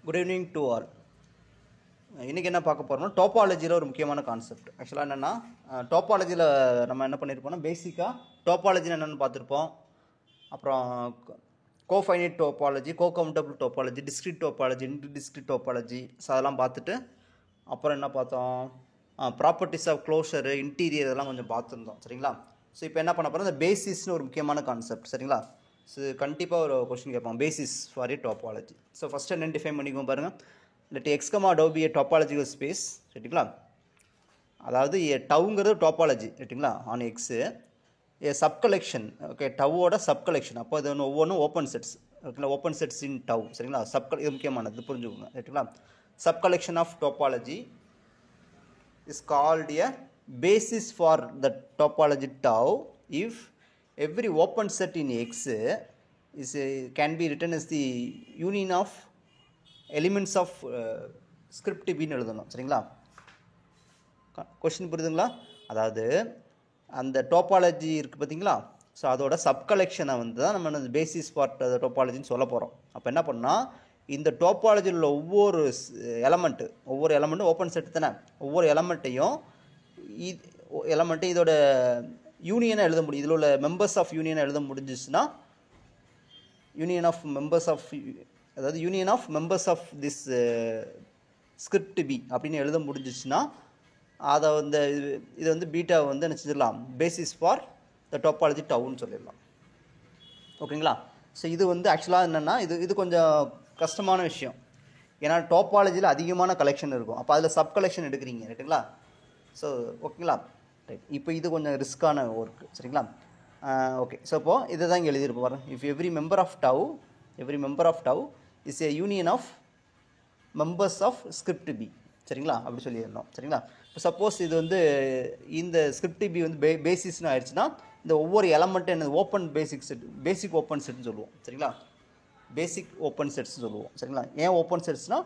Good evening to all. இன்றைக்கி என்ன பார்க்க போகிறோம்னா டோபாலஜியில் ஒரு முக்கியமான கான்செப்ட். ஆக்சுவலாக என்னென்னா டோபாலஜியில் நம்ம என்ன பண்ணியிருப்போம்னா பேசிக்காக டோபாலஜின்னு என்னென்னு பார்த்துருப்போம். அப்புறம் cofinite topology, cocountable topology, discrete topology, indiscrete topology, so அதெல்லாம் பார்த்துட்டு அப்புறம் என்ன பார்த்தோம், ப்ராப்பர்ட்டிஸ் ஆஃப் க்ளோஷரு, இன்டீரியர், இதெல்லாம் கொஞ்சம் பார்த்துருந்தோம். சரிங்களா? ஸோ இப்போ என்ன பண்ண போகிறோம், இந்த பேசிஸ்னு ஒரு முக்கியமான கான்செப்ட். சரிங்களா? ஸோ கண்டிப்பாக ஒரு கொஸ்டின் கேட்பாங்க, basis for a topology. So first என்ன டிஃபைன் பண்ணிக்கோங்க பாருங்கள். Let X comma tau be a topological space. சரிங்களா? அதாவது டவுங்கிறது டோபாலஜி. ரைட்டுங்களா? On X a subcollection. Okay, டவ்வோட சப் கலெக்ஷன். அப்போ இது ஒன்று ஒவ்வொன்றும் ஓப்பன் செட்ஸ். ஓகேங்களா? Open sets in tau. சரிங்களா? இது முக்கியமானது, புரிஞ்சுக்கோங்க. ரைட்டுங்களா? Sub collection of topology is called a basis for the topology tau if every open set in X is can be written as the union of elements of script B ன்னு எழுதணும். சரிங்களா? Question புரியுதுங்களா? அதாவது அந்த topology இருக்குது பார்த்தீங்களா, so அதோட sub கலெக்ஷனை வந்து தான் நம்ம பேசிஸ் ஃபார் டோபாலஜின்னு சொல்ல போகிறோம். அப்போ என்ன பண்ணால், இந்த டோபாலஜியில் உள்ள ஒவ்வொரு எலமெண்ட்டும் ஓப்பன் செட் தானே, ஒவ்வொரு எலமெண்ட்டையும் இதோட யூனியனை எழுத முடியும். இதில் உள்ள மெம்பர்ஸ் ஆஃப் யூனியனை எழுத முடிஞ்சிச்சுன்னா union of members of this script B அப்படின்னு எழுத முடிஞ்சிச்சுன்னா அதை வந்து இதை வந்து பீட்டாவை வந்து என்ன செஞ்சிடலாம், பேசிஸ் ஃபார் த டோபாலஜி டவுன்னு சொல்லிடலாம். ஓகேங்களா? ஸோ இது வந்து ஆக்சுவலாக என்னென்னா இது கொஞ்சம் கஷ்டமான விஷயம். ஏன்னா டோபாலஜியில் அதிகமான கலெக்ஷன் இருக்கும். அப்போ அதில் சப் கலெக்ஷன் எடுக்கிறீங்க. ரைட்டுங்களா? ஸோ ஓகேங்களா? ரைட். இப்போ இது கொஞ்சம் ரிஸ்க்கான ஒர்க்கு. சரிங்களா? ஓகே. ஸோ இப்போது இதை தான் இங்கே எழுதியிருப்போம் பாருங்க. If every member of tau is a union of members of script B. சரிங்களா? அப்படி சொல்லியிருந்தோம். சரிங்களா? இப்போ சப்போஸ் இது வந்து இந்த ஸ்கிரிப்ட் பி வந்து பேசிஸ்னு ஆயிடுச்சுன்னா இந்த ஒவ்வொரு எலமெண்ட்டும் என்னது, பேசிக் ஓப்பன் செட்னு சொல்லுவோம். சரிங்களா? பேசிக் ஓப்பன் செட்ஸ்னு சொல்லுவோம். சரிங்களா? ஏன் ஓப்பன் செட்ஸ்னால்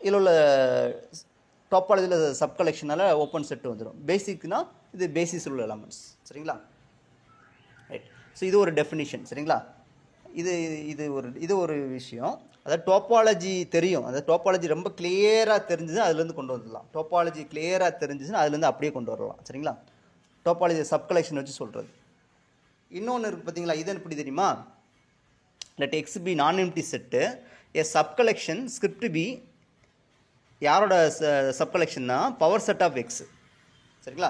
இதில் உள்ள டோபாலஜியில் சப் கலெக்ஷனால் ஓப்பன் செட் வந்துடும். பேசிக்னா இது பேசிஸ் உள்ள எலமெண்ட்ஸ். சரிங்களா? ரைட். ஸோ இது ஒரு டெஃபினிஷன். சரிங்களா? இது ஒரு விஷயம். அதாவது டோபாலஜி தெரியும், அதாவது டோபாலஜி ரொம்ப கிளியராக தெரிஞ்சுதுன்னா அதுலேருந்து கொண்டு வந்துடலாம். டோபாலஜி கிளியராக தெரிஞ்சுச்சுன்னா அதுலேருந்து அப்படியே கொண்டு வரலாம். சரிங்களா? டோபாலஜி சப் கலெக்ஷன் வச்சு சொல்கிறது. இன்னொன்று இருக்குது பார்த்தீங்களா, இது எப்படி தெரியுமா, let X be nonempty set a subcollection script B. யாரோட சப் கலெக்ஷன்னா பவர் செட் ஆஃப் எக்ஸ். சரிங்களா?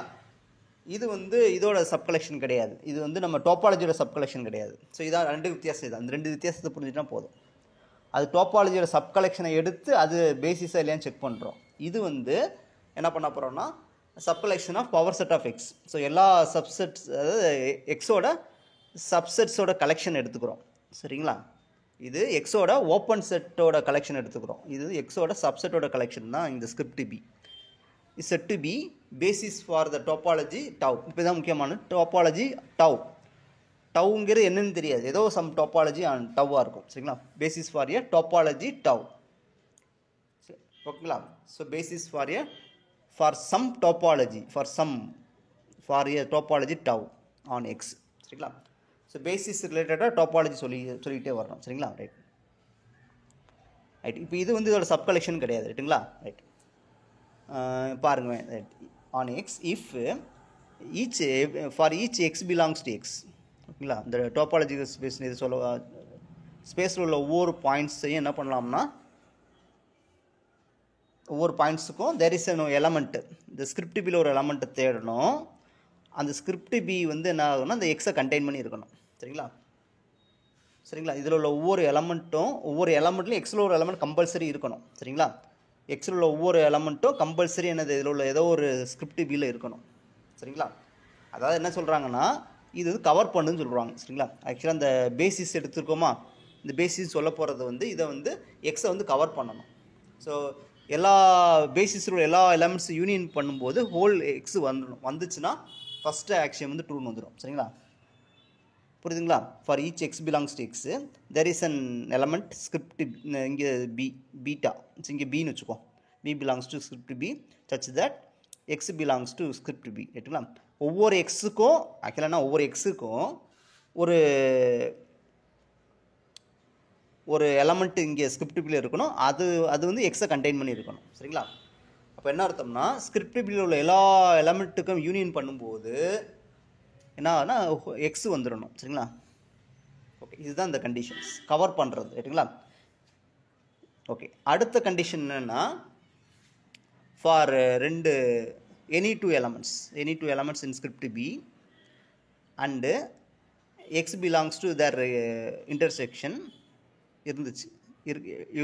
இது வந்து இதோட சப் கலெக்ஷன் கிடையாது. இது வந்து நம்ம டோபாலஜியோட சப் கலெக்ஷன் கிடையாது. ஸோ இதான் ரெண்டு வித்தியாசம். இது அந்த ரெண்டு வித்தியாசத்தை புரிஞ்சுட்டா போதும். அது டோபாலஜியோட சப் கலெக்ஷனை எடுத்து அது பேசிஸாக இல்லையான்னு செக் பண்ணுறோம். இது வந்து என்ன பண்ண போகிறோம்னா sub collection of power set of X. So எல்லா சப்செட்ஸ், அதாவது எக்ஸோட சப்செட்ஸோட கலெக்ஷன் எடுத்துக்கிறோம். சரிங்களா? இது எக்ஸோட ஓப்பன் செட்டோட கலெக்ஷன் எடுத்துக்கிறோம். இது எக்ஸோட சப்செட்டோட கலெக்ஷன் தான் இந்த script B. Is said to be basis for the topology tau. இப்போ தான் முக்கியமான டோபாலஜி டவ். டவுங்கிறது என்னன்னு தெரியாது, ஏதோ சம் டோபாலஜி டவ்வாக இருக்கும். சரிங்களா? Basis for a topology tau. ஓகேங்களா? So basis for some topology for a topology tau on X. சரிங்களா? ஸோ பேசிஸ் ரிலேட்டடாக டோபாலஜி சொல்லிக்கிட்டே வரணும். சரிங்களா? ரைட். இப்போ இது வந்து இதோட சப் கலெக்ஷன் கிடையாது. ரைட்டுங்களா? ரைட். பாருங்க, on X if for each X belongs to X. ஓகேங்களா? இந்த டோபாலஜிக்கல் ஸ்பேஸ் இது ஸ்பேஸில் உள்ள ஒவ்வொரு பாயிண்ட்ஸையும் என்ன பண்ணலாம்னா, ஒவ்வொரு பாயிண்ட்ஸுக்கும் தேர் இஸ் நோ எலமெண்ட்டு. இந்த ஸ்கிரிப்ட் பியில் ஒரு எலமெண்ட்டை தேடணும். அந்த ஸ்கிரிப்ட் பி வந்து என்ன ஆகும்னா அந்த எக்ஸை கண்டெயின் பண்ணி இருக்கணும். சரிங்களா? இதில் உள்ள ஒவ்வொரு எலமெண்ட்லையும் எக்ஸில் ஒரு எலமெண்ட் கம்பல்சரி இருக்கணும். சரிங்களா? எக்ஸில் உள்ள ஒவ்வொரு எலமெண்ட்டும் கம்பல்சரி என்னது, இதில் உள்ள ஏதோ ஒரு ஸ்கிரிப்ட் பியில் இருக்கணும். சரிங்களா? அதாவது என்ன சொல்கிறாங்கன்னா இது வந்து கவர் பண்ணுன்னு சொல்கிறாங்க. சரிங்களா? ஆக்சுவலாக அந்த பேசிஸ் எடுத்துருக்கோமா, இந்த பேசிஸ் சொல்ல போகிறது வந்து இதை வந்து எக்ஸை வந்து கவர் பண்ணணும். ஸோ எல்லா பேசிஸில் உள்ள எல்லா எலமெண்ட்ஸ் யூனியன் பண்ணும்போது ஹோல் எக்ஸ் வந்துச்சுன்னா ஃபஸ்ட்டு ஆக்ஷன் வந்து ட்ரூன்னு வந்துடும். சரிங்களா? புரியுதுங்களா? For each X belongs to X there is an element script இங்கே பீட்டா. இங்கே பின்னு வச்சுக்கோ. B belongs to script B such that X belongs to script B. ரைட்டுங்களா? ஒவ்வொரு எக்ஸுக்கும் ஒரு ஒரு எலமெண்ட் இங்கே ஸ்கிரிப்டிபிள் இருக்கணும், அது வந்து எக்ஸை கண்டெயின் பண்ணி இருக்கணும். சரிங்களா? அப்போ என்ன அர்த்தம்னா ஸ்கிரிப்டிபிள் உள்ள எல்லா எலமெண்ட்டுக்கும் யூனியன் பண்ணும்போது என்ன ஆகுனா எக்ஸ் வந்துடணும். சரிங்களா? ஓகே, இதுதான் இந்த கண்டிஷன்ஸ் கவர் பண்ணுறது. ரைட்டுங்களா? ஓகே, அடுத்த கண்டிஷன் என்னென்னா for any two elements in script B and X belongs to their intersection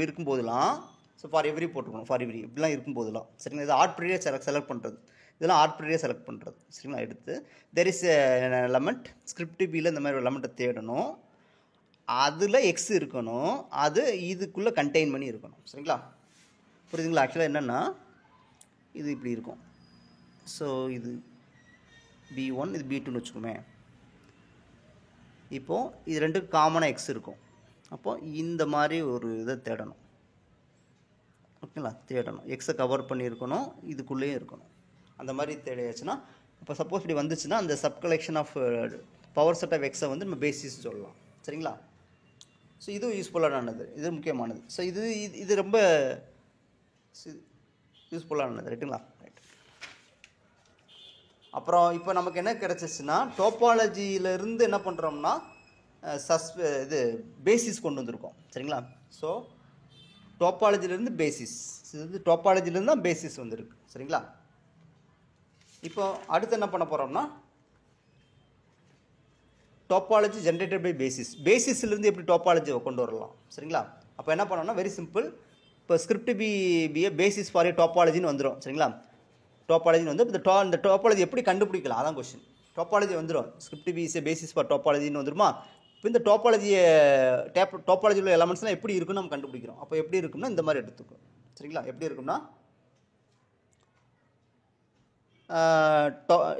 இருக்கும்போதெல்லாம், ஸோ ஃபார் எவ்ரி போட்டுக்கணும், ஃபார் எவ்ரி இப்படிலாம் இருக்கும்போதெல்லாம். சரிங்களா? இது ஆர்பிட்ரரியாக செலக்ட் பண்ணுறது, இதெல்லாம் ஆர்பிட்ரரியாக செலக்ட் பண்ணுறது. சரிங்களா? எடுத்து தெர் இஸ் எலமெண்ட் ஸ்கிரிப்ட் பியில் இந்த மாதிரி ஒரு எலமெண்ட்டை தேடணும், அதில் எக்ஸ் இருக்கணும், அது இதுக்குள்ளே கண்டெயின் பண்ணி இருக்கணும். சரிங்களா? புரியுதுங்களா? ஆக்சுவலாக என்னென்னா இது இப்படி இருக்கும். ஸோ இது B1 இது B2ன்னு வச்சுக்கோமே. இப்போது இது ரெண்டு காமனாக எக்ஸ் இருக்கும். அப்போது இந்த மாதிரி ஒரு இதை தேடணும். ஓகேங்களா? தேடணும், எக்ஸை கவர் பண்ணியிருக்கணும், இதுக்குள்ளேயும் இருக்கணும். அந்த மாதிரி தேடியாச்சுன்னா இப்போ சப்போஸ் இப்படி வந்துச்சுன்னா அந்த sub collection of power set of எக்ஸை வந்து நம்ம பேசிஸ் சொல்லலாம். சரிங்களா? ஸோ இதுவும் யூஸ்ஃபுல்லானது, இது முக்கியமானது. ஸோ இது ரொம்ப யூஸ்ஃபுல்லானது. ரைட்டுங்களா? ரைட். அப்புறம் இப்போ நமக்கு என்ன கிடச்சிச்சுன்னா டோப்பாலஜியிலேருந்து என்ன பண்ணுறோம்னா இது பேசிஸ் கொண்டு வந்திருக்கோம். சரிங்களா? ஸோ டோப்பாலஜிலேருந்து பேசிஸ், இது டோப்பாலஜிலேருந்து தான் பேசிஸ் வந்துருக்கு. சரிங்களா? இப்போ அடுத்து என்ன பண்ண போகிறோம்னா டோப்பாலஜி ஜென்ரேட்டட் பை பேசிஸ்லேருந்து எப்படி டோப்பாலஜி கொண்டு வரலாம். சரிங்களா? அப்போ என்ன பண்ணோம்னா வெரி சிம்பிள். இப்போ script B a basis for a டோப்பாலஜின்னு வந்துடும். சரிங்களா? டோப்பாலஜின்னு வந்து இந்த டோப்பாலஜி எப்படி கண்டுபிடிக்கலாம், அதான் கொஸ்டின். டோப்பாலஜி வந்துடும், script B is a basis for டோப்பாலஜின்னு வந்துருமா? இப்போ இந்த டோப்பாலஜியில் எலமெண்ட்ஸ்லாம் எப்படி இருக்குன்னு நம்ம கண்டுபிடிக்கிறோம். அப்போ எப்படி இருக்கும்னா இந்த மாதிரி எடுத்துக்கும். சரிங்களா? எப்படி இருக்கும்னா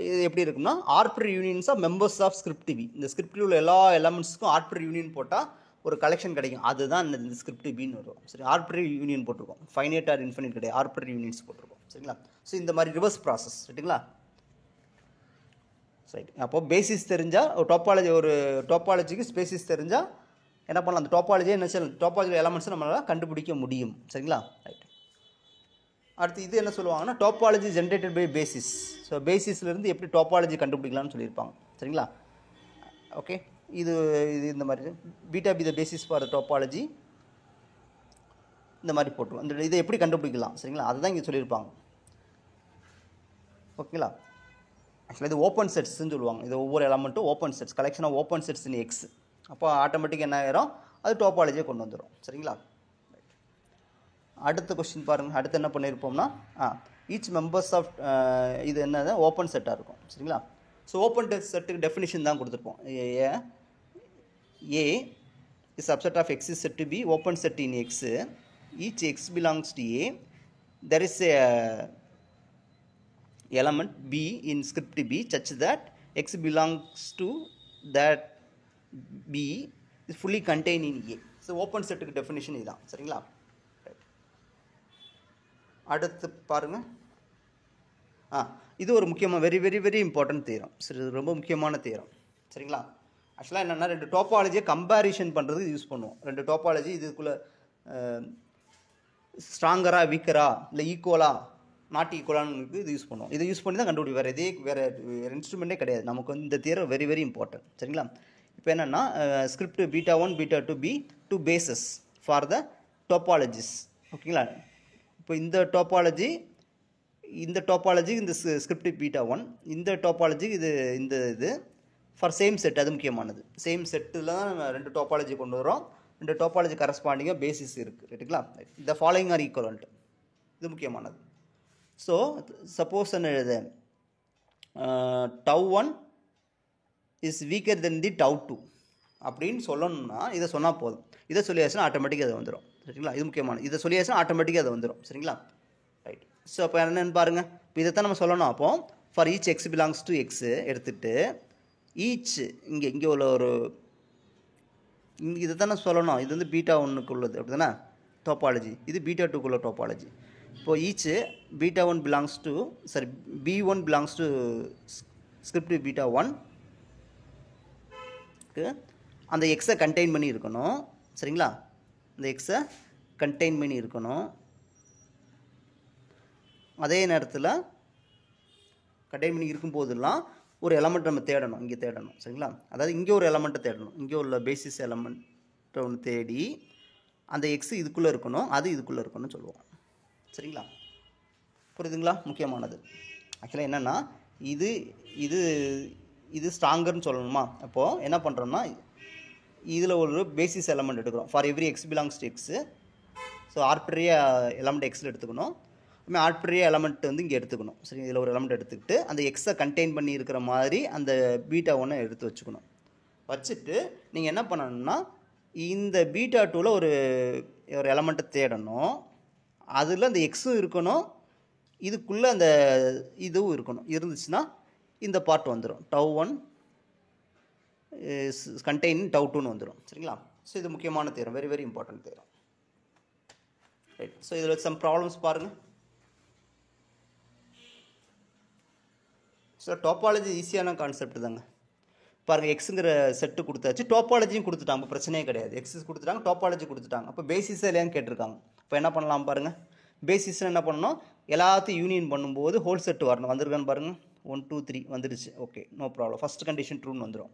இது எப்படி இருக்கும்னா arbitrary unions of members of script B. இந்த ஸ்கிரிப்டில் உள்ள எல்லா எலமெண்ட்ஸுக்கும் ஆர்பிட்ரரி யூனியன் போட்டால் ஒரு கலெக்ஷன் கிடைக்கும், அதுதான் இந்த ஸ்கிரிப்ட் பின்னு வரும். சரி, ஆர்பிட்ரரி யூனியன் போட்டிருக்கோம், ஃபைனைட் ஆர் இன்ஃபினிட் கிடையாது, ஆர்பிட்ரரி யூனியன்ஸ் போட்டிருக்கோம். சரிங்களா? ஸோ இந்த மாதிரி ரிவர்ஸ் ப்ராசஸ். ரைட்டுங்களா? சரி, அப்போது பேசிஸ் தெரிஞ்சால் ஒரு டோப்பாலஜிக்கு ஸ்பேசிஸ் தெரிஞ்சால் என்ன பண்ணலாம், அந்த டோப்பாலஜியை டோப்பாலஜி எலமெண்ட்ஸை நம்மளால் கண்டுபிடிக்க முடியும். சரிங்களா? ரைட். அடுத்து இது என்ன சொல்லுவாங்கன்னா topology generated by basis. So பேசிஸ்லேருந்து எப்படி டோப்பாலஜி கண்டுபிடிக்கலாம்னு சொல்லியிருப்பாங்க. சரிங்களா? ஓகே, இது இந்த மாதிரி beta be the basis for topology இந்த மாதிரி போட்டுருவோம். இந்த இதை எப்படி கண்டுபிடிக்கலாம். சரிங்களா? அதுதான் இங்கே சொல்லியிருப்பாங்க. ஓகேங்களா? ஆக்சுவலாக இது ஓப்பன் செட்ஸ்ன்னு சொல்லுவாங்க. இது ஒவ்வொரு எலமெண்ட்டும் open sets, collection of open sets in X. அப்போ ஆட்டோமேட்டிக் என்ன ஆயிரும், அது டோப்பாலஜியை கொண்டு வந்துடும். சரிங்களா? அடுத்த கொஸ்டின் பாருங்கள். அடுத்து என்ன பண்ணியிருப்போம்னா ஈச் மெம்பர்ஸ் ஆஃப் இது என்னது ஓப்பன் செட்டாக இருக்கும். சரிங்களா? ஸோ ஓப்பன் செட்டுக்கு டெஃபினிஷன் தான் கொடுத்துருப்போம். ஏ is subset of x is said to be open set in x. Each x belongs to A. There is a element B in script B such that x belongs to that B is fully contained in A. So open set definition இதுதான். சரிங்களா? அடுத்து பாருங்கள். இது ஒரு முக்கியமாக very very very important theorem. சரி, ரொம்ப முக்கியமான தியரம். சரிங்களா? ஆக்சுவலாக என்னென்னா ரெண்டு டோப்பாலஜியை கம்பேரிஷன் பண்ணுறதுக்கு யூஸ் பண்ணுவோம். ரெண்டு டோப்பாலஜி இதுக்குள்ளே ஸ்ட்ராங்கரா வீக்கரா இல்லை ஈக்குவலா நாட் ஈக்குவலான்னு இது யூஸ் பண்ணுவோம். இதை யூஸ் பண்ணி தான் கண்டுபிடிக்கும். வேறு இன்ஸ்ட்ருமெண்ட்டே கிடையாது. நமக்கு வந்து இந்த தியரம் வெரி வெரி இம்பார்ட்டன்ட். சரிங்களா? இப்போ என்னென்னா script β1 β2 be two bases for the topologies. ஓகேங்களா? இப்போ இந்த டோப்பாலஜி இந்த ஸ்கிரிப்ட் β1, இந்த டாப்பாலஜி இது ஃபார் சேம் செட். அது முக்கியமானது. சேம் செட்டில் தான் ரெண்டு டாப்பாலஜி கொண்டு வரோம். ரெண்டு டாப்பாலஜி கரஸ்பாண்டிங்காக பேசிஸ் இருக்குது. ரைட்டுங்களா? இந்த ஃபாலோயிங் ஆர் ஈக்குவலண்ட். இது முக்கியமானது. ஸோ சப்போஸ் என்ன எழுது τ1 இஸ் வீக்கர் தென் தி τ2 அப்படின்னு சொல்லணும்னா இதை சொன்னால் போதும். இதை சொல்லியாச்சுன்னா ஆட்டோமேட்டிக்காக அது வந்துடும். சரிங்களா? இது முக்கியமானது. இதை சொல்லியாச்சுன்னா ஆட்டோமேட்டிக்காக அது வந்துடும். சரிங்களா? ரைட். ஸோ அப்போ என்னென்னு பாருங்கள். இப்போ இதை தான் நம்ம சொல்லணும். அப்போ for each X belongs to X எடுத்துகிட்டு ஈச் இங்கே உள்ள ஒரு இதை தானே சொல்லணும். இது வந்து β1க்கு உள்ளது அப்படி தானே டோப்பாலஜி. இது β2க்குள்ள டோப்பாலஜி. இப்போது each β1 belongs to B1 belongs to script β1 அந்த எக்ஸை கண்டெயின் பண்ணி இருக்கணும். சரிங்களா? இந்த எக்ஸை கண்டெயின் பண்ணி இருக்கணும். அதே நேரத்தில் கண்டெயின் பண்ணி இருக்கும்போதெல்லாம் ஒரு எலமெண்ட் நம்ம தேடணும், இங்கே தேடணும். சரிங்களா? அதாவது இங்கே ஒரு எலமெண்ட்டை தேடணும், இங்கே உள்ள பேசிஸ் எலமெண்ட்டை ஒன்று தேடி அந்த எக்ஸு இதுக்குள்ளே இருக்கணும், அது இதுக்குள்ளே இருக்கணும்னு சொல்லுவோம். சரிங்களா? புரியுதுங்களா? முக்கியமானது. ஆக்சுவலாக என்னென்னா இது இது இது ஸ்ட்ராங்கர்னு சொல்லணுமா? அப்போது என்ன பண்ணுறோம்னா இதில் ஒரு பேசிஸ் எலமெண்ட் எடுக்கிறோம். For every X belongs to X. So ஆர்பிட்ரரியாக எலமெண்ட் எக்ஸில் எடுத்துக்கணும், அதுமாதிரி ஆர்பிட்ரரியாக எலமெண்ட் வந்து இங்கே எடுத்துக்கணும். சரி, இதில் ஒரு எலமெண்ட் எடுத்துக்கிட்டு அந்த எக்ஸை கண்டெயின் பண்ணி இருக்கிற மாதிரி அந்த பீட்டா ஒன்று எடுத்து வச்சுக்கணும். வச்சுட்டு நீங்கள் என்ன பண்ணணும்னா இந்த பீட்டா டூவில் ஒரு எலமெண்ட்டை தேடணும். அதில் அந்த எக்ஸும் இருக்கணும், இதுக்குள்ளே அந்த இதுவும் இருக்கணும். இருந்துச்சுன்னா இந்த பார்ட் வந்துடும், டவ்1 கண்டெயின் டவ்2ன்னு வந்துடும். சரிங்களா? ஸோ இது முக்கியமான theorem, very very important theorem. Right. So இதில் சம் ப்ராப்ளம்ஸ் பாருங்கள். ஸோ டோப்பாலஜி ஈஸியான கான்செப்ட் தாங்க. பாருங்கள், எக்ஸுங்கிற செட்டு கொடுத்தாச்சு, டோப்பாலஜியும் கொடுத்துட்டாங்க, இப்போ பிரச்சனையே கிடையாது. எக்ஸஸ் கொடுத்துட்டாங்க, டோப்பாலஜி கொடுத்துட்டாங்க. அப்போ பேசிஸே இல்லையான்னு கேட்டிருக்காங்க. இப்போ என்ன பண்ணலாம் பாருங்கள். பேசிஸ்ன்னு என்ன பண்ணணும், எல்லாத்தையும் யூனியன் பண்ணும்போது ஹோல் செட்டு வரணும். வந்திருக்கான்னு பாருங்கள், 1 2 3 வந்துடுச்சு. Okay, no problem. First condition ட்ரூன்னு வந்துடும்.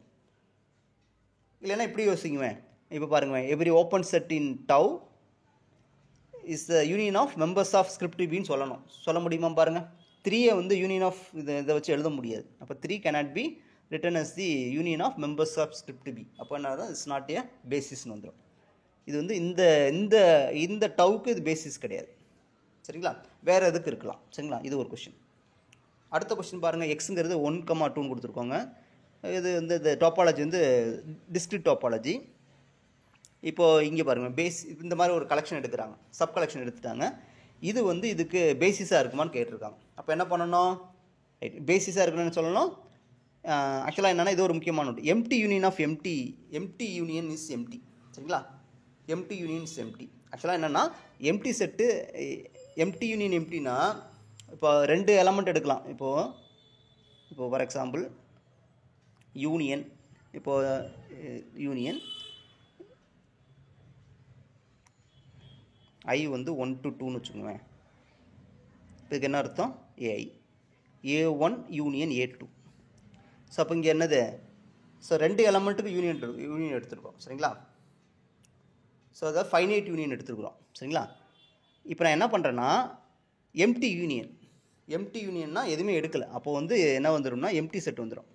இல்லைன்னா இப்படி யோசிக்குவேன். இப்போ பாருங்கள், every open set in tau is the union of members of script பின்னு சொல்லணும். சொல்ல முடியுமா பாருங்கள். 3 வந்து யூனியன் ஆஃப் இதை வச்சு எழுத முடியாது. அப்போ 3 cannot be written as the union of members of script B. அப்போ என்ன தான் இட்ஸ் நாட் ஏ பேசிஸ்னு வந்துடும். இது வந்து இந்த இந்த இந்த டவுக்கு இது பேசிஸ் கிடையாது. சரிங்களா? வேறு எதுக்கு இருக்கலாம். சரிங்களா? இது ஒரு கொஷின். அடுத்த கொஷின் பாருங்கள். எக்ஸுங்கிறது 1,2ன்னு கொடுத்துருக்கோங்க. இது வந்து இந்த டோப்பாலஜி வந்து டிஸ்கிரிட் டோப்பாலஜி. இப்போது இங்கே பாருங்கள், இந்த மாதிரி ஒரு கலெக்ஷன் எடுக்கிறாங்க, சப் கலெக்ஷன் எடுத்துட்டாங்க. இது வந்து இதுக்கு பேசிஸாக இருக்குமான்னு கேட்டிருக்காங்க. அப்போ என்ன பண்ணணும், ரைட், பேசிஸாக இருக்கணும்னு சொல்லணும். ஆக்சுவலாக என்னென்னா இது ஒரு முக்கியமான ஒன்று, empty union of empty union is empty. சரிங்களா? Empty union is empty. ஆக்சுவலாக என்னென்னா எம்டி செட்டு எம்டி யூனியன் எம்டினா இப்போ 2 எலமெண்ட் எடுக்கலாம். இப்போது ஃபார் எக்ஸாம்பிள் யூனியன், இப்போது யூனியன் ஐ வந்து 1 to 2ன்னு வச்சுக்கோங்க. இதுக்கு என்ன அர்த்தம், AI A1 union A2. So அப்போ இங்கே என்னது, ஸோ 2 எலமெண்ட்டுக்கு யூனியன் எடுத்துருக்கோம். சரிங்களா? ஸோ அதாவது ஃபைனைட் யூனியன் எடுத்துருக்குறோம். சரிங்களா? இப்போ நான் என்ன பண்ணுறேன்னா எம்டி யூனியன்னா எதுவுமே எடுக்கலை. அப்போது வந்து என்ன வந்துடும்னா எம்டி செட் வந்துடும்.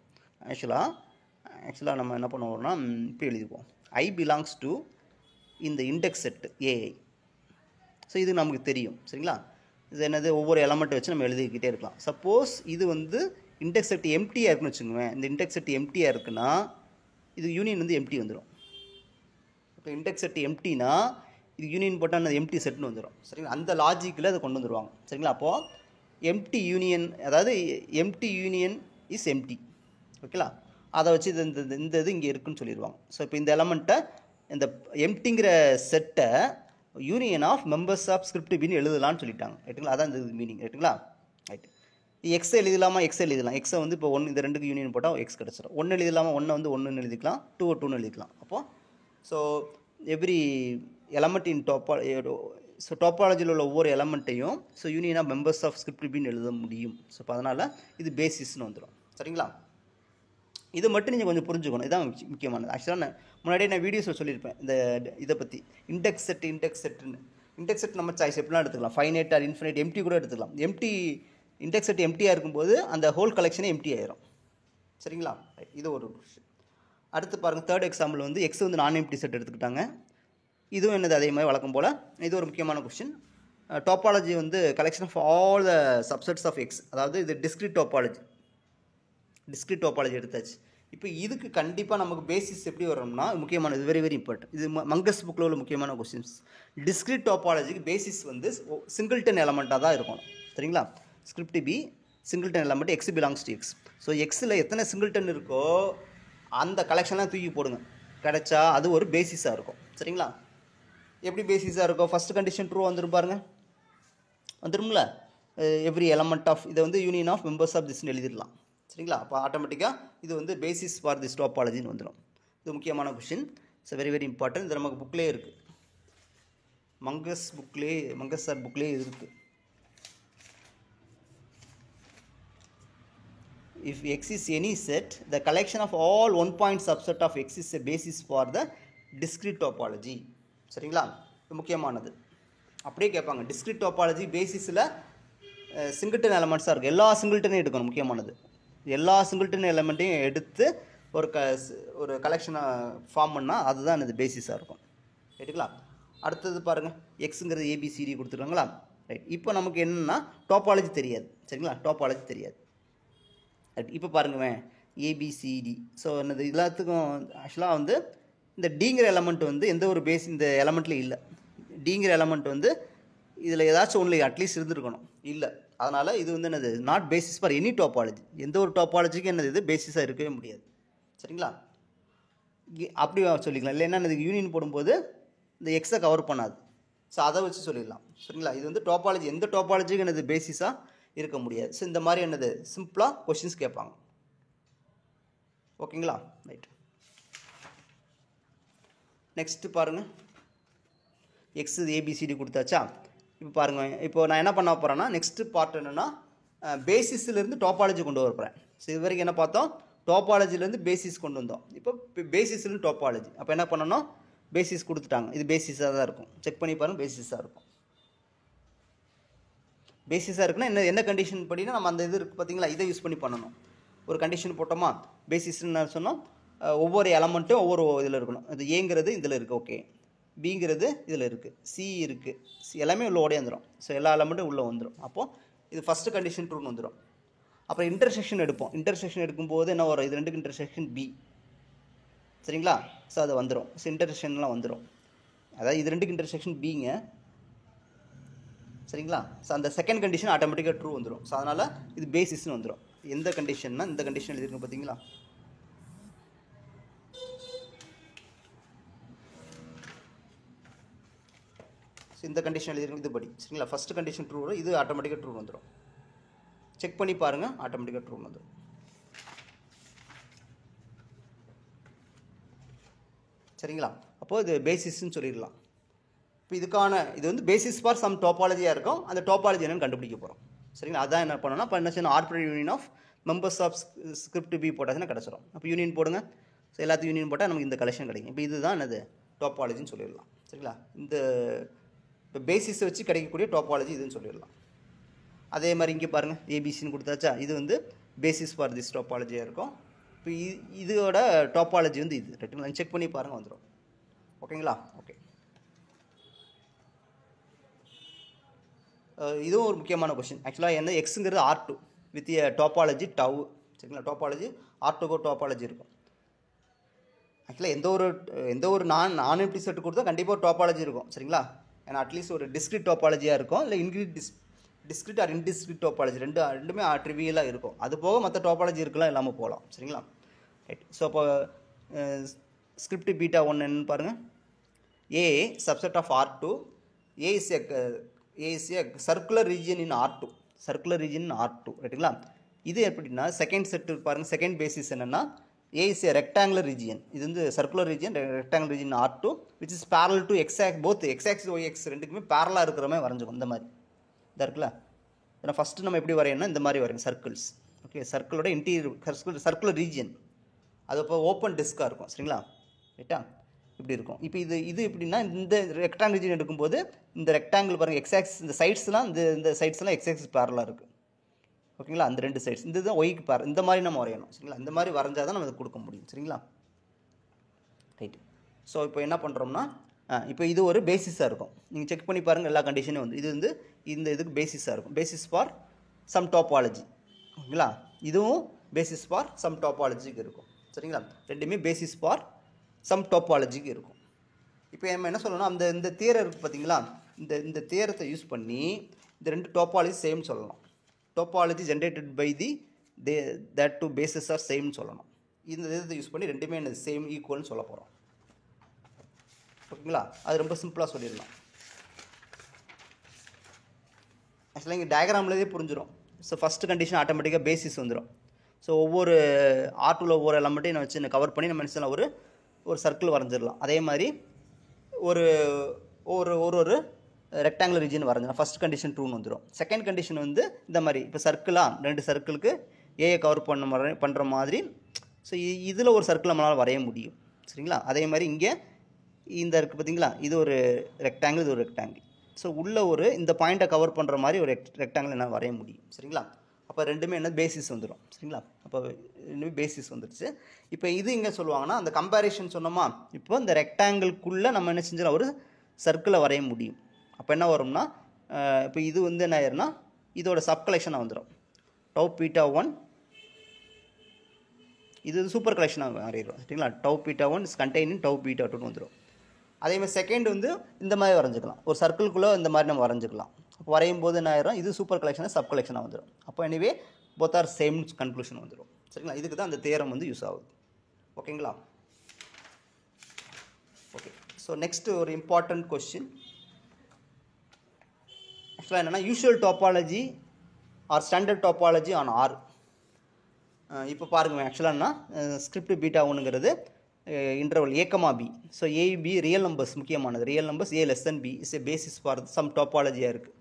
ஆக்சுவலாக நம்ம என்ன பண்ணுவோம்னா இப்படி எழுதிப்போம், ஐ பிலாங்ஸ் டு இந்த இண்டெக்ஸ் செட்டு ஏஐ. ஸோ இது நமக்கு தெரியும். சரிங்களா? இது என்னது, ஒவ்வொரு எலமெண்ட்டை வச்சு நம்ம எழுதிக்கிட்டே இருக்கலாம். சப்போஸ் இது வந்து இண்டெக்ஸ் செட் எம்டியாக இருக்குன்னு வச்சுக்கோங்க. இந்த இண்டெக்ஸ் செட் எம்டியாக இருக்குன்னா இது யூனியன் வந்து எம்டி வந்துடும். இப்போ இண்டெக்ஸ் செட் எம்டினா இது யூனியன் போட்டால் அந்த எம்டி செட்னு வந்துடும். சரிங்களா? அந்த லாஜிக்கில் அதை கொண்டு வந்துடுவாங்க. சரிங்களா? அப்போது எம்டி யூனியன், அதாவது எம்டி யூனியன் இஸ் எம்டி. ஓகேங்களா? அதை வச்சு இந்த இது இங்கே இருக்குன்னு சொல்லிடுவாங்க. ஸோ இப்போ இந்த எலமெண்ட்டை, இந்த எம்டிங்கிற செட்டை union of members of script பின்னு எழுதலாம்னு சொல்லிட்டாங்க. ரைட்டுங்களா? அதான் இந்த மீனிங். ரைட்டுங்களா? ரைட்டு. எக்ஸ் எழுதலாமா, எக்ஸ் எழுதலாம். எக்ஸை வந்து இப்போ 1, இந்த 2க்கு யூனியன் போட்டால் எக்ஸ் கிடச்சிடும். 1 எழுதலாமா, 1 வந்து 1ன்னு எழுதிக்கலாம், 2 2ன்னு எழுதிக்கலாம். அப்போது so every element in so டோப்பாலஜியில் உள்ள ஒவ்வொரு எலமெண்ட்டையும் so union of members of script பின்னு எழுத முடியும். ஸோ இப்போ அதனால் இது பேசிஸ்ன்னு வந்துடும். சரிங்களா? இது மட்டும் நீங்கள் கொஞ்சம் புரிஞ்சுக்கணும். இதுதான் முக்கியமானது. ஆக்சுவலாக முன்னாடியே நான் வீடியோஸில் சொல்லியிருப்பேன் இந்த இதை பற்றி. இண்டெக்ஸ் செட்டுன்னு இண்டெக்ஸ் செட் நம்ம சாய்ஸ் எப்படிலாம் எடுத்துக்கலாம், ஃபைனைட் ஆர் இன்ஃபினைட், எம்டி கூட எடுத்துக்கலாம். எம்டி இண்டெக்ஸ் செட் எம்டியாக இருக்கும்போது அந்த ஹோல் கலெக்ஷனே எம்டி ஆயிரும். சரிங்களா? இது ஒரு விஷயம். அடுத்து பாருங்கள், தேர்ட் எக்ஸாம்பிள் வந்து எக்ஸ் வந்து நான் எம்டி செட் எடுத்துக்கிட்டாங்க. இதுவும் என்னது, அதே மாதிரி வழக்கம் போல். இது ஒரு முக்கியமான கொஸ்டின். டோப்பாலஜி வந்து collection of all the subsets of X, அதாவது இது டிஸ்கிரிட் டோப்பாலஜி எடுத்தாச்சு. இப்போ இதுக்கு கண்டிப்பாக நமக்கு பேசிஸ் எப்படி வரணும்னா முக்கியமானது, வெரி வெரி இம்பார்ட்டன்ட். இது மங்கஸ் புக்கில் உள்ள முக்கியமான கொஸ்டின்ஸ். டிஸ்கிரிட் டோப்பாலஜிக்கு பேசிஸ் வந்து சிங்கிள்டன் எலமெண்ட்டாக தான் இருக்கணும். சரிங்களா? Script B singleton element, X belongs to X. So எக்ஸில் எத்தனை சிங்கிள்டன் இருக்கோ அந்த கலெக்ஷன்லாம் தூக்கி போடுங்க, கிடைச்சா அது ஒரு பேசிஸாக இருக்கும். சரிங்களா? எப்படி பேசிஸாக இருக்கும், ஃபஸ்ட் கண்டிஷன் ட்ரூ வந்துடும் பாருங்கள், வந்துடும்ல. எவ்ரி எலமெண்ட் ஆஃப் இதை வந்து யூனியன் ஆஃப் மெம்பர்ஸ் ஆஃப் திஸ்ன்னு எழுதிடலாம். சரிங்களா? அப்போ ஆட்டோமேட்டிக்காக இது வந்து பேசிஸ் ஃபார் திஸ் டோப்பாலஜின்னு வந்துடும். இது முக்கியமான question. It's very very important. இது நமக்கு புக்லேயே இருக்குது. மங்கஸ் சார் புக்லேயே இருக்குது. If X is any set, the collection of all one point subset of X is a basis for the discrete topology. சரிங்களா? இது முக்கியமானது. அப்படியே கேட்பாங்க டிஸ்கிரிட் டோபாலஜி பேசிஸில் சிங்கிள்டன் எலமெண்ட்ஸாக இருக்குது. எல்லா சிங்கிள்டனையும் எடுக்கணும். முக்கியமானது எல்லா சிங்கிள்டன் எலமெண்ட்டையும் எடுத்து ஒரு கலெக்ஷனை ஃபார்ம் பண்ணால் அதுதான் இது பேசிஸாக இருக்கும். ரைட்டுங்களா? அடுத்தது பாருங்கள், எக்ஸுங்கிறது ஏபிசிடி கொடுத்துருக்காங்களா? ரைட். இப்போ நமக்கு என்னென்னா டோபாலஜி தெரியாது. சரிங்களா? டோபாலஜி தெரியாது. ரைட். இப்போ பாருங்களேன், ஏபிசிடி. ஸோ என்னது எல்லாத்துக்கும் ஆக்சுவலாக வந்து இந்த டிங்கிற எலமெண்ட் வந்து எந்த ஒரு இந்த எலமெண்ட்லேயும் இல்லை. டிங்கிற எலமெண்ட் வந்து இதில் ஏதாச்சும் ஒன்று அட்லீஸ்ட் இருந்துருக்கணும். இல்லை. அதனால் இது வந்து என்னது not basis for any topology. எந்த ஒரு டோபாலஜிக்கும் என்னது இது பேசிஸாக இருக்கவே முடியாது. சரிங்களா? அப்படி சொல்லிக்கலாம். இல்லை என்ன இதுக்கு யூனியன் போடும்போது இந்த எக்ஸை கவர் பண்ணாது. ஸோ அதை வச்சு சொல்லிடலாம். சரிங்களா? இது வந்து டோபாலஜி, எந்த டோபாலஜிக்கும் என்னது பேசிஸாக இருக்க முடியாது. ஸோ இந்த மாதிரி என்னது சிம்பிளாக கொஷின்ஸ் கேட்பாங்க. ஓகேங்களா? ரைட். நெக்ஸ்ட்டு பாருங்கள், எக்ஸ் ஏபிசிடி கொடுத்தாச்சா? இப்போ பாருங்கள், இப்போ நான் என்ன பண்ண போகிறேன்னா நெக்ஸ்ட்டு பார்ட் என்னென்னா பேசிஸ்லேருந்து டோபாலஜி கொண்டு வர போகிறேன். ஸோ இது வரைக்கும் என்ன பார்த்தோம்? டோபாலஜிலேருந்து பேசிஸ் கொண்டு வந்தோம். இப்போ பேசிஸ்லேருந்து டோபாலஜி. அப்போ என்ன பண்ணணும்? பேசிஸ் கொடுத்துட்டாங்க. இது பேசிஸாக தான் இருக்கும். செக் பண்ணி பாருங்கள், பேசிஸாக இருக்கும். பேசிஸாக இருக்குன்னா என்ன கண்டிஷன் படினா நம்ம அந்த இது இருக்குது பார்த்தீங்களா, இதை யூஸ் பண்ணி பண்ணணும். ஒரு கண்டிஷன் போட்டோமா, பேசிஸ்ன்னு சொன்னோம், ஒவ்வொரு எலமெண்ட்டும் ஒவ்வொரு இதில் இருக்கணும். அது ஏங்கிறது இதில் இருக்குது. ஓகே. பிங்கிறது இதில் இருக்குது. சி இருக்குது. சி எல்லாமே உள்ளே ஓடியாந்துடும். ஸோ எல்லா எலமெண்ட்டும் உள்ளே வந்துடும். அப்போது இது ஃபஸ்ட்டு கண்டிஷன் ட்ரூன்னு வந்துடும். அப்புறம் இன்டர்செக்ஷன் எடுப்போம். இன்டர்செக்ஷன் எடுக்கும்போது என்ன வரும்? இது ரெண்டுக்கு இன்டர்செக்ஷன் பி. சரிங்களா? ஸோ அது வந்துடும். ஸோ இன்டர்செக்ஷன்லாம் வந்துடும். அதாவது இது ரெண்டுக்கு இன்டர்செக்ஷன் பிங்க. சரிங்களா? ஸோ அந்த செகண்ட் கண்டிஷன் ஆட்டோமேட்டிக்காக ட்ரூ வந்துடும். ஸோ அதனால் இது பேசிஸ்ன்னு வந்துடும். எந்த கண்டிஷன்னா இந்த கண்டிஷன் எழுதிருக்கு பார்த்தீங்களா? ஸோ இந்த கண்டிஷன் எழுதிருக்கு இது படி. சரிங்களா? ஃபஸ்ட்டு கண்டிஷன் ட்ரூ வரும். இது ஆட்டோமேட்டிக்காக ட்ரூ வந்துடும். செக் பண்ணி பாருங்கள், ஆட்டோமேட்டிக்காக ட்ரூ வந்துடும். சரிங்களா? அப்போது இது பேசிஸ்ன்னு சொல்லிடலாம். இப்போ இது வந்து பேசிஸ் ஃபார் சம் டோபாலஜியாக இருக்கும். அந்த டோபாலஜி என்னன்னு கண்டுபிடிக்க போகிறோம். சரிங்களா? அதான் என்ன பண்ணணும்னா இப்போ என்ன செய்யணும்? Arbitrary union of members of script B போட்டாச்சுன்னா கிடச்சிரும். அப்போ யூனியன் போடுங்க. ஸோ எல்லாத்தையும் யூனியன் போட்டால் நமக்கு இந்த கலெக்ஷன் கிடைக்கும். இப்போ இதுதான் என்னது டோபாலஜின்னு சொல்லிடலாம். சரிங்களா? இந்த இப்போ பேசிஸை வச்சு கிடைக்கக்கூடிய டோபாலஜி இதுன்னு சொல்லிடலாம். அதே மாதிரி இங்கே பாருங்கள், ஏபிசின்னு கொடுத்தாச்சா? இது வந்து பேசிஸ் ஃபார் திஸ் டோபாலஜியாக இருக்கும். இப்போ இதோட டோபாலஜி வந்து இது. ரைட்டுங்களா? செக் பண்ணி பாருங்கள், வந்துடும். ஓகேங்களா? ஓகே. இதுவும் ஒரு முக்கியமான கொஸ்டின். ஆக்சுவலாக என்ன எக்ஸுங்கிறது R2 வித் டோபாலஜி டவ். சரிங்களா? டோபாலஜி R2 டோபாலஜி இருக்கும். ஆக்சுவலாக எந்த ஒரு நான் எம்ப்டி செட்டு கொடுத்தா கண்டிப்பாக ஒரு டோபாலஜி இருக்கும். சரிங்களா? ஏன்னா அட்லீஸ்ட் ஒரு டிஸ்கிரிட் டோபாலஜியாக இருக்கும். இல்லை டிஸ்கிரிட் ஆர் இன்டிஸ்கிரிட் டோபாலஜி ரெண்டுமே ட்ரிவியலாக இருக்கும். அது போக மற்ற டோபாலஜி இருக்கலாம், இல்லாமல் போகலாம். சரிங்களா? ரைட். ஸோ அப்போ ஸ்கிரிப்ட் பீட்டா 1 என்னன்னு பாருங்கள். A subset of R2. A is a circular region in R2. Circular region in R2. ரைட்டுங்களா? இது எப்படின்னா செகண்ட் செட்டு பாருங்கள். செகண்ட் பேசிஸ் என்னென்னா A is a rectangular region. இது வந்து circular region, rectangular region R2 which is parallel to both X axis Y axis ரெண்டுக்குமே பேரலாக இருக்கிற மாதிரி வரைஞ்சிக்கும். இந்த மாதிரி இதாக இருக்குல்ல. ஏன்னா ஃபஸ்ட்டு நம்ம எப்படி வரையணும்னா இந்த மாதிரி வரையணும், சர்க்கிள்ஸ். ஓகே. சர்க்கிளோட இன்டீரியர் சர்க்குலர் ரீஜியன் அது இப்போ ஓப்பன் டிஸ்காக இருக்கும். சரிங்களா? ரைட்டா? இப்படி இருக்கும். இப்போ இது எப்படின்னா இந்த ரெக்டாங்கிள் ரீஜன் எடுக்கும்போது இந்த ரெக்டாங்கிள் பாருங்கள், எக்ஸாக்சிஸ் இந்த சைட்ஸ்லாம் இந்த சைட்ஸ்லாம் எக்ஸாக்சிஸ் பேரலாக இருக்குது. ஓகேங்களா? அந்த ரெண்டு சைட்ஸ் இந்த தான் ஒய்க்கு பேர். இந்த மாதிரி நம்ம வரையணும். சரிங்களா? இந்த மாதிரி வரைஞ்சால் தான் நம்ம இதை கொடுக்க முடியும். சரிங்களா? ரைட்டு. ஸோ இப்போ என்ன பண்ணுறோம்னா இப்போ இது ஒரு பேசிஸாக இருக்கும். நீங்கள் செக் பண்ணி பாருங்கள், எல்லா கண்டிஷனும் வந்து இது வந்து இந்த இதுக்கு பேசிஸாக இருக்கும். Basis for some topology. ஓகேங்களா? இதுவும் பேசிஸ் ஃபார் சம் டோபாலஜிக்கு இருக்கும். சரிங்களா? ரெண்டுமே பேசிஸ் ஃபார் சம் டோபாலஜிக்கு இருக்கும். இப்போ நம்ம என்ன சொல்லணும், இந்த தியரம் இருக்குது பார்த்தீங்களா, இந்த தியரத்தை யூஸ் பண்ணி இந்த ரெண்டு டோபாலஜி சேம் சொல்லலாம். Topology generated by that two bases are சேம்னு சொல்லணும். இந்த இதை யூஸ் பண்ணி ரெண்டுமே என்ன சேம் ஈக்குவல்னு சொல்ல போகிறோம். ஓகேங்களா? அது ரொம்ப சிம்பிளாக சொல்லிடலாம். ஆக்சுவலாக இங்கே டயக்ராம்லேயே புரிஞ்சிடும். ஸோ ஃபஸ்ட்டு கண்டிஷன் ஆட்டோமேட்டிக்காக பேசிஸ் வந்துடும். ஸோ ஒவ்வொரு R2ல ஒவ்வொரு எலமெண்ட்டையும் நான் வச்சு கவர் பண்ணி நம்ம என்ன ஒரு சர்க்கிள் வரைஞ்சிடலாம். அதே மாதிரி ஒரு ஒரு ஒரு ஒரு ரெக்டாங்குலர் ரீஜன் வரைஞ்சோம். ஃபர்ஸ்ட் கண்டிஷன் ட்ரூன்னு வந்துடும். செகண்ட் கண்டிஷன் வந்து இந்த மாதிரி இப்போ சர்க்கிளாக 2 சர்க்கிளுக்கு ஏயை கவர் பண்ணுற மாதிரி. ஸோ இதில் ஒரு சர்க்கிள் நம்மளால் வரைய முடியும். சரிங்களா? அதே மாதிரி இங்கே இந்த இருக்குது பார்த்தீங்களா, இது ஒரு ரெக்டாங்கிள், இது ஒரு ரெக்டாங்கிள். ஸோ உள்ள ஒரு இந்த பாயிண்ட்டை கவர் பண்ணுற மாதிரி ஒரு ரெக்டாங்கிள் என்னால் வரைய முடியும். சரிங்களா? அப்போ ரெண்டுமே என்ன பேசிஸ் வந்துடும். சரிங்களா? அப்போ ரெண்டுமே பேசிஸ் வந்துடுச்சு. இப்போ இது இங்கே சொல்லுவாங்கன்னா அந்த கம்பேரிஷன் சொன்னோமா, இப்போ இந்த ரெக்டாங்கிள்குள்ளே நம்ம என்ன செஞ்சிடலாம், ஒரு சர்க்கிளை வரைய முடியும். அப்போ என்ன வரும்னா, இப்போ இது வந்து என்ன ஆயிரும்னா இதோட சப் கலெக்ஷனாக வந்துடும். டவு பீட்டா 1 இது சூப்பர் கலெக்ஷனாக மாறிடும். சரிங்களா? Tau beta 1 is contain in tau beta 2 வந்துடும். அதேமாதிரி செகண்ட் வந்து இந்த மாதிரி வரைஞ்சிக்கலாம். ஒரு சர்க்கிள்குள்ளே இந்த மாதிரி நம்ம வரைஞ்சிக்கலாம். அப்போ வரையும் போது என்ன ஆயிரும், இது சூப்பர் கலெக்ஷனாக சப் கலெக்ஷனாக வந்துடும். அப்போ anyway both are same conclusion வந்துடும். சரிங்களா? இதுக்கு தான் அந்த தியரம் வந்து யூஸ் ஆகுது. ஓகேங்களா? ஓகே. ஸோ நெக்ஸ்ட் ஒரு இம்பார்ட்டன்ட் கொஸ்டின் ஆக்சுவலாக என்னென்னா, usual topology or standard topology on R. இப்போ பாருங்கள், ஆக்சுவலாக என்ன ஸ்கிரிப்ட் பீட்டா 1ங்கிறது இன்டர்வல் ஏக்கமா B. So A B real numbers முக்கியமானது. Real numbers A less than B is a basis for some டாப்பாலஜியாக இருக்குது.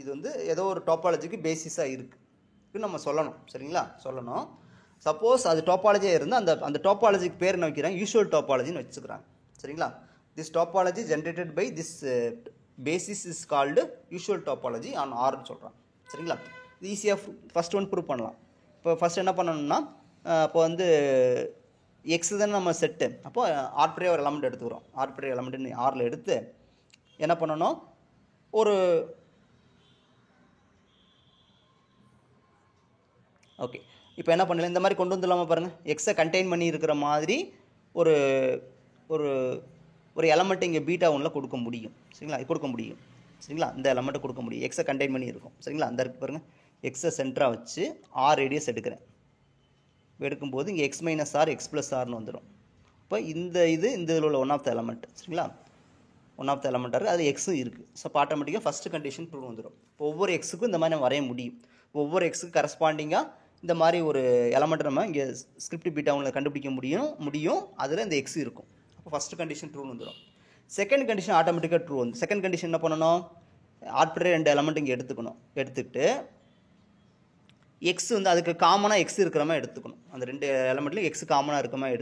இது வந்து ஏதோ ஒரு டாப்பாலஜிக்கு பேசிஸாக இருக்குது நம்ம சொல்லணும். சரிங்களா? சொல்லணும். சப்போஸ் அது டாப்பாலஜியாக இருந்தால் அந்த டாப்பாலஜிக்கு பேர் என்ன வைக்கிறாங்க, யூஷுவல் டாப்பாலஜின்னு வச்சுக்கிறாங்க. சரிங்களா? This topology generated by this basis is called usual topology on ஆர்னு சொல்கிறாங்க. சரிங்களா? இது ஈஸியாக ஃபஸ்ட் ஒன் ப்ரூவ் பண்ணலாம். இப்போ ஃபஸ்ட் என்ன பண்ணணும்னா, இப்போ வந்து எக்ஸ் தானே நம்ம செட்டு. அப்போ ஆர்பிட்ரே ஒரு எலமெண்ட் எடுத்துக்கிறோம். ஆர்பிட்ரே எலமெண்ட்னு ஆரில் எடுத்து என்ன பண்ணணும், ஒரு ஓகே இப்போ என்ன பண்ணல, இந்த மாதிரி கொண்டு வந்துடலாமா பாருங்கள். எக்ஸை கண்டெயின் பண்ணி இருக்கிற மாதிரி ஒரு ஒரு ஒரு எலமெண்ட்டை இங்கே பீட்டா 1ல் கொடுக்க முடியும். சரிங்களா? கொடுக்க முடியும். சரிங்களா? இந்த எலமெண்ட்டை கொடுக்க முடியும். எக்ஸை கண்டெயின் பண்ணி இருக்கும். சரிங்களா? அந்த இருக்கு பாருங்கள். எக்ஸை சென்டராக வச்சு ஆர் ரேடியஸ் எடுக்கிறேன். எடுக்கும்போது இங்கே X minus R X plus ஆர்னு வந்துடும். இப்போ இந்த இதில் உள்ள ஒன் ஆஃப் த எலமெண்ட். சரிங்களா? ஒன் ஆஃப் த எலமெண்ட் இருக்குது, அது எக்ஸும் இருக்குது. ஸோ ஆட்டோமேட்டிக்காக ஃபஸ்ட்டு கண்டிஷன் ட்ரூ வந்துடும். இப்போ ஒவ்வொரு எக்ஸுக்கும் இந்த மாதிரி நம்ம வரைய முடியும். ஒவ்வொரு எக்ஸுக்கு கரஸ்பாண்டிங்காக இந்த மாதிரி ஒரு எலமெண்ட்டை நம்ம இங்கே ஸ்கிரிப்ட் பீட்டா 1ல் கண்டுபிடிக்க முடியும். அதில் இந்த எக்ஸ் இருக்கும். அப்போ ஃபஸ்ட்டு கண்டிஷன் ட்ரூ வந்துடும். செகண்ட் கண்டிஷன் ஆட்டோமேட்டிக்காக ட்ரூ வந்து. செகண்ட் கண்டிஷன் என்ன பண்ணணும், ஆர்பிட்ரே 2 எலமெண்ட் இங்கே எடுத்துக்கிட்டு எக்ஸ் வந்து அதுக்கு காமனாக எக்ஸ் இருக்கிற மாதிரி எடுத்துக்கணும். அந்த 2 எலமெண்ட்லையும் எக்ஸ் காமனாக இருக்கிற மாதிரி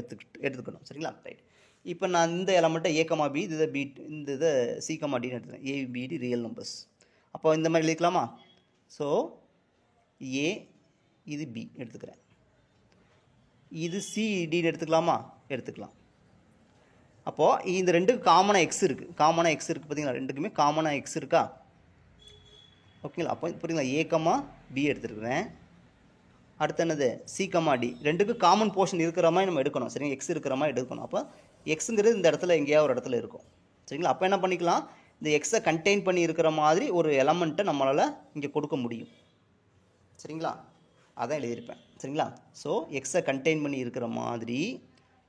எடுத்துக்கணும். சரிங்களா? ரைட். இப்போ நான் இந்த எலமெண்ட்டை ஏகமா பி, இது பி, இந்த இதை சிகமா டின்னு எடுத்துக்கிறேன். ஏபிடி ரியல் நம்பர்ஸ். அப்போ இந்த மாதிரி எழுதிக்கலாமா? ஸோ ஏ, இது பி எடுத்துக்கிறேன். இது சிடின்னு எடுத்துக்கலாமா? எடுத்துக்கலாம். அப்போது இந்த ரெண்டுக்கு காமனாக எக்ஸ் இருக்குது. காமனாக எக்ஸ் இருக்குது பார்த்தீங்களா? ரெண்டுக்குமே காமனாக எக்ஸ் இருக்கா? ஓகேங்களா? அப்போ புரியுங்களா? ஏகமா பி எடுத்துருக்குறேன். அடுத்து என்னது, சிகமா டி. ரெண்டுக்கு காமன் போர்ஷன் இருக்கிற மாதிரி நம்ம எடுக்கணும். சரிங்க? எக்ஸ் இருக்கிற மாதிரி எடுக்கணும். அப்போ எக்ஸுங்கிறது இந்த இடத்துல எங்கேயாவது ஒரு இடத்துல இருக்கும். சரிங்களா? அப்போ என்ன பண்ணிக்கலாம், இந்த எக்ஸை கண்டெயின் பண்ணி இருக்கிற மாதிரி ஒரு எலமெண்ட்டை நம்மளால் இங்கே கொடுக்க முடியும். சரிங்களா? அதான் எழுதியிருப்பேன். சரிங்களா? ஸோ எக்ஸை கண்டெயின் பண்ணி இருக்கிற மாதிரி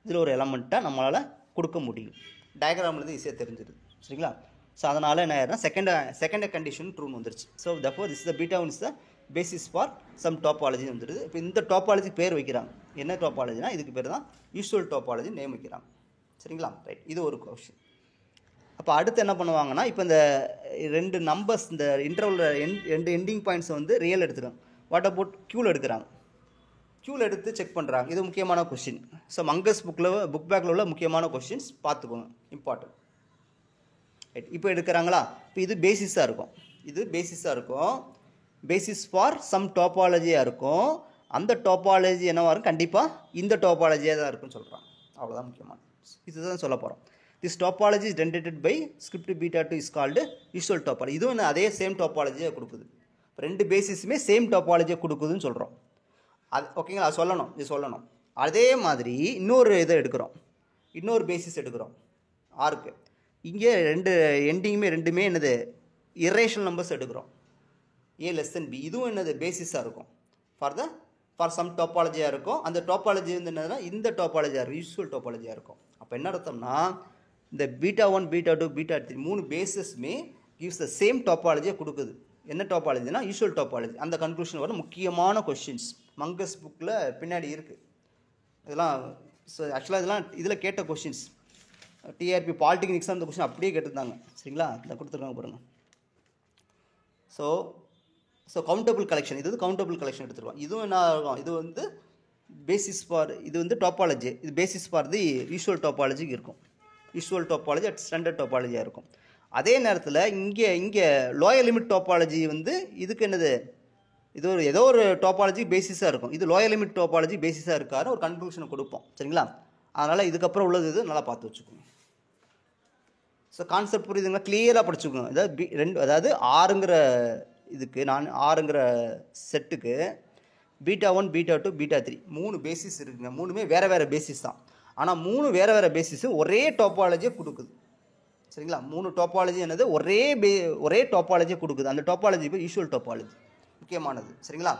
இதில் ஒரு எலமெண்ட்டை நம்மளால் கொடுக்க முடியும். டயக்ராம்லேருந்து ஈஸியாக தெரிஞ்சிடுது. சரிங்களா? ஸோ அதனால் என்ன ஆயிருன்னா செகண்ட் கண்டிஷன் ட்ரூன்னு வந்துருச்சு. So therefore this the beta 1 is the basis for some topology வந்துடுது. இப்போ இந்த டாப்பாலஜிக்கு பேர் வைக்கிறாங்க. என்ன டாப்பாலஜினா இதுக்கு பேர் தான் யூஷுவல் டாப்பாலஜி நேம் வைக்கிறாங்க. சரிங்களா? ரைட். இது ஒரு கொஸ்டின். அப்போ அடுத்து என்ன பண்ணுவாங்கன்னா, இப்போ இந்த 2 நம்பர்ஸ் இந்த இன்டர்வலில் 2 எண்டிங் பாயிண்ட்ஸை வந்து ரியல் எடுத்துக்கிறாங்க. வாட் அபவுட் க்யூவில் எடுக்கிறாங்க. க்யூவில் எடுத்து செக் பண்ணுறாங்க. இது முக்கியமான கொஸ்டின். ஸோ மங்கஸ் புக் பேக்கில் உள்ள முக்கியமான கொஸ்டின்ஸ் பார்த்துக்கோங்க, இம்பார்ட்டன்ட். ரைட். இப்போ எடுக்கிறாங்களா, இப்போ இது பேசிஸாக இருக்கும். இது பேசிஸாக இருக்கும். பேசிஸ் ஃபார் சம் டாப்பாலஜியாக இருக்கும். அந்த டாப்பாலஜி என்னவாக இருக்கும், கண்டிப்பாக இந்த டாப்பாலஜியாக தான் இருக்குன்னு சொல்கிறாங்க. அவ்வளோதான் முக்கியமான. இதுதான் சொல்ல போகிறோம். This topology is generated by script beta 2 is called usual topology. இதுவும் அதே சேம் டாப்பாலஜியை கொடுக்குது. 2 பேசிஸுமே சேம் டாப்பாலஜியை கொடுக்குதுன்னு சொல்கிறோம். அது ஓகேங்களா? அது சொல்லணும், இது சொல்லணும். அதே மாதிரி இன்னொரு இதை எடுக்கிறோம், இன்னொரு பேசிஸ் எடுக்கிறோம் ஆருக்கு. இங்கே 2 எண்டிங்குமே ரெண்டுமே என்னது, இரேஷனல் நம்பர்ஸ் எடுக்கிறோம். ஏ லெஸ் தென் பி. இதுவும் என்னது, பேசிஸாக இருக்கும். ஃபார் சம் டாப்பாலஜியாக இருக்கும். அந்த டாப்பாலஜி வந்து என்னதுன்னா இந்த டாப்பாலஜியாக இருக்கும், யூஸ்வல் டாப்பாலஜியாக இருக்கும். அப்போ என்ன அர்த்தம்னா, இந்த பீட்டா 1 பீட்டா 2 பீட்டா 3 3 பேசஸ்மே கிவ்ஸ் த சேம் டாப்பாலஜியை கொடுக்குது. என்ன டாப்பாலஜினா யூஷுவல் டாப்பாலஜி. அந்த கன்க்ளூஷன் வர முக்கியமான கொஸ்டின்ஸ் மங்கஸ் புக்கில் பின்னாடி இருக்குது. இதெல்லாம் ஆக்சுவலாக இதெல்லாம் இதில் கேட்ட கொஸ்டின்ஸ். டிஆர்பி பாலிடெக்னிக்ஸ் அந்த கொஸ்டின் அப்படியே கேட்டிருந்தாங்க சரிங்களா. இதை கொடுத்துருக்காங்க பாருங்கள். ஸோ கவுண்டபிள் கலெக்ஷன், இது வந்து கவுண்டபிள் கலெக்ஷன் எடுத்துருவோம். இதுவும் என்ன ஆகும், இது வந்து பேசிஸ் ஃபார், இது வந்து டாப்பாலஜி, இது பேசிஸ் ஃபார் தி யூஷுவல் டாப்பாலஜிக்கு இருக்கும். யூஷுவல் டாப்பாலஜி அட் ஸ்டாண்டர்ட் டாப்பாலஜியாக இருக்கும். அதே நேரத்தில் இங்கே லோயர் லிமிட் டாப்பாலஜி வந்து இதுக்கு என்னது, இது ஒரு ஏதோ ஒரு டாப்பாலஜி பேசிஸாக இருக்கும். இது லோயர் லிமிட் டாப்பாலஜி பேசிஸாக இருக்காரு ஒரு கன்க்ளூஷனை கொடுப்போம் சரிங்களா. அதனால் இதுக்கப்புறம் உள்ளது இது நல்லா பார்த்து வச்சுக்கோங்க. ஸோ கான்செப்ட் புரியுதுங்களா, கிளியராக படிச்சுக்கோங்க. அதாவது ஆறுங்கிற இதுக்கு ஆறுங்கிற செட்டுக்கு β1 β2 β3 3 பேசிஸ் இருக்குங்க. மூணுமே வேறு வேறு பேசிஸ் தான். ஆனால் 3 வேறு வேறு பேசிஸு ஒரே டாப்பாலஜியை கொடுக்குது சரிங்களா. 3 டாப்பாலஜி என்னது ஒரே டாப்பாலஜியை கொடுக்குது. அந்த டாப்பாலஜி பேர் யூஷுவல் டாப்பாலஜி, முக்கியமானது சரிங்களா.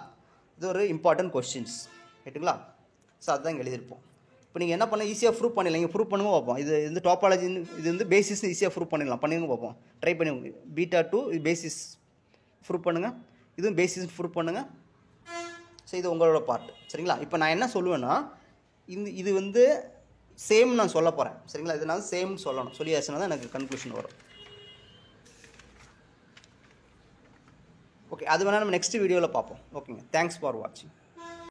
இது ஒரு இம்பார்ட்டன்ட் கொஸ்டின்ஸ் ரைட்டுங்களா. ஸோ அதுதான் இங்கே எழுதியிருப்போம். இப்போ நீங்கள் என்ன பண்ண ஈஸியாக ப்ரூவ் பண்ணிடலாம். இங்கே ப்ரூவ் பண்ணுங்க பார்ப்போம். இது வந்து டாப்பாலஜி, இது வந்து பேசிஸ் ஈஸியாக ப்ரூவ் பண்ணிடலாம். பண்ணுங்க பார்ப்போம், ட்ரை பண்ணி. β2 இது பேசிஸ் ப்ரூவ் பண்ணுங்கள், இதுவும் பேசிஸ் ப்ரூவ் பண்ணுங்கள். ஸோ இது உங்களோட பார்ட் சரிங்களா. இப்போ நான் என்ன சொல்லுவேன்னா, இது வந்து சேம் நான் சொல்ல போகிறேன் சரிங்களா. இது நான் சேம் சொல்லணும், சொல்லியாச்சுன்னா தான் எனக்கு கன்க்ளூஷன் வரும். ஓகே, அது வேணால் நம்ம நெக்ஸ்ட் வீடியோவில் பார்ப்போம். ஓகேங்க, தேங்க்ஸ் ஃபார் வாட்சிங்.